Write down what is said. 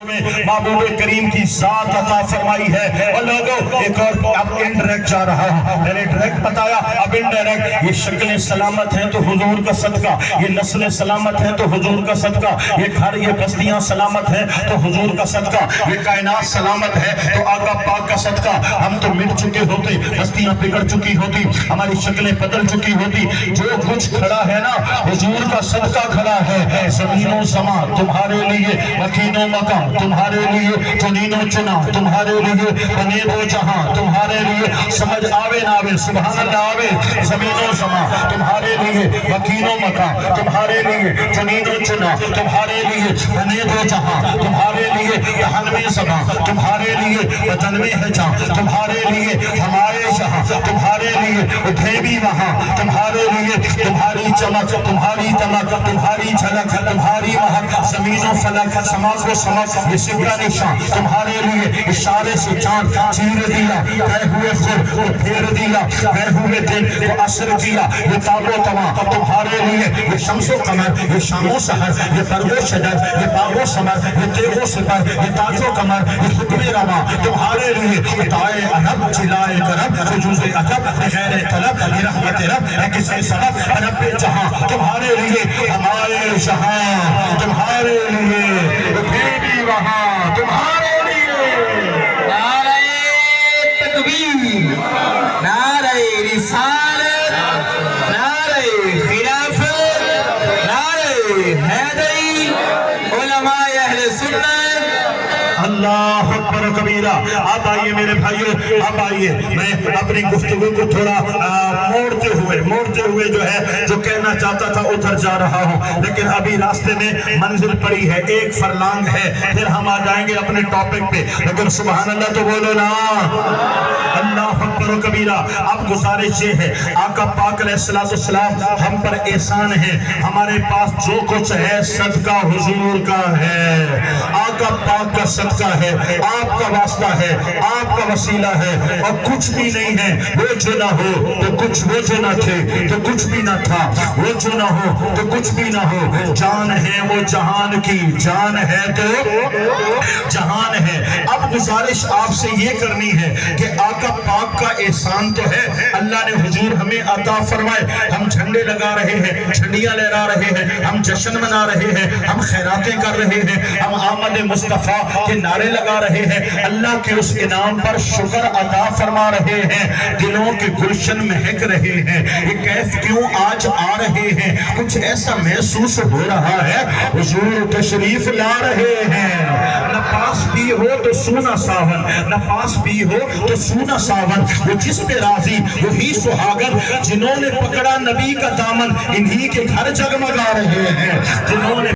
محبوب کریم کی ذات عطا فرمائی ہے۔ اور لوگوں ایک اور اب انڈائریکٹ جا رہا ہوں، میں نے ڈائریکٹ بتایا، اب انڈائریکٹ۔ یہ شکلیں سلامت ہیں تو حضور کا صدقہ، یہ نسلیں سلامت ہیں تو حضور کا صدقہ، یہ گھر یہ بستیاں سلامت ہیں تو حضور کا صدقہ، یہ کائنات سلامت ہے تو آقا پاک کا صدقہ۔ ہم تو مٹ چکے ہوتے، بستیاں بگڑ چکی ہوتی، ہماری شکلیں بدل چکی ہوتی، جو کچھ کھڑا ہے نا حضور کا صدقہ کھڑا ہے۔ زمین و زمان تمہارے لیے، مکین و مکان تمہارے لیے، چنین و چنا تمہارے لیے، بنے دو جہاں تمہارے لیے، سمجھ آوے نہ آوے سبحان اللہ آوے، زمین و زمان تمہارے لیے، مکین و مکان تمہارے لیے، چنین و چنا تمہارے لیے، بنے دو جہاں تمہارے لیے، دہن میں زبان تمہارے لیے، وطن میں ہے جان تمہارے لیے، ہمارے جہاں تمہارے لیے، اٹھے بھی وہاں تمہارے لیے، تمہاری چمک تمہاری دمک تمہاری جھلک تمہاری مہک، زمین و فلک سماج و سماج، یہ سکہ نشان تمہارے لیے، اشارے سے چاند چیر دیا، گئے ہوئے خور وہ پھیر دیا، گئے ہوئے دن وہ عصر کیا، یہ تاب و تمام تمہارے لیے، یہ شمس و قمر یہ شام و سحر، یہ برگ و شجر یہ باغ و ثمر، یہ تیغ و سپر یہ تاج و کمر، یہ حکم رواں تمہارے لیے، عطائے ادب جلائے کرم فجوز ادب غیر طلب، یہ رحمت رب ہے کسے سبب، رب جہاں تمہارے لیے، ہمارے جہاں تمہارے لیے، پھر بھی وہاں تمہارے لیے۔ نعرہ تکبیر، نعرہ رسالت، نعرہ خلافت، نعرہ حیدری، علماء اہل سنت۔ اللہ اکبر کبیرہ۔ اب آئیے میرے بھائیوں، اب آئیے میں اپنی گفتگو کو تھوڑا موڑتے ہوئے جو ہے جو کہنا چاہتا تھا ادھر جا رہا ہوں، لیکن ابھی راستے میں منزل پڑی ہے، ایک فرلانگ ہے، پھر ہم آ جائیں گے اپنے ٹاپک پہ، لیکن سبحان اللہ تو بولو نا، اللہ اکبر و کبیرہ۔ اب گزارش یہ ہے، آقا پاک علیہ السلام ہم پر احسان ہے، ہمارے پاس جو کچھ ہے صدقہ حضور کا ہے، آقا پاک کا صدقہ ہے، آپ کا واسطہ ہے، آپ کا وسیلہ ہے، اور کچھ بھی نہیں ہے۔ وہ جو نہ ہو تو کچھ، وہ جو نہ تھے تو کچھ بھی نہ تھا، وہ جو نہ ہو تو کچھ بھی نہ ہو، جان ہے وہ جہان کی، جان ہے تو جہان ہے۔ اب گزارش آپ سے یہ کرنی ہے کہ آقا پاک کا احسان تو ہے، اللہ نے حضور ہمیں عطا فرمائے، ہم جھنڈے لگا رہے ہیں، جھنڈیاں لہرا رہے ہیں، ہم جشن منا رہے ہیں، ہم خیراتیں کر رہے ہیں، ہم آمد مصطفیٰ کے نعرے لگا رہے ہیں، اللہ کے اس انعام پر شکر ادا فرما رہے ہیں، دلوں کے گلشن مہک رہے ہیں، یہ کیف کیوں آج آ رہے ہیں، کچھ ایسا محسوس ہو رہا ہے حضور تشریف لا رہے ہیں۔ نہ پاس بھی ہو تو سونا ساون، نہ پاس بھی ہو تو سونا ساون، وہ جس پہ راضی وہی سہاگن، جنہوں نے پکڑا نبی کا دامن انہی کے گھر جگمگا رہے ہیں، جنہوں نے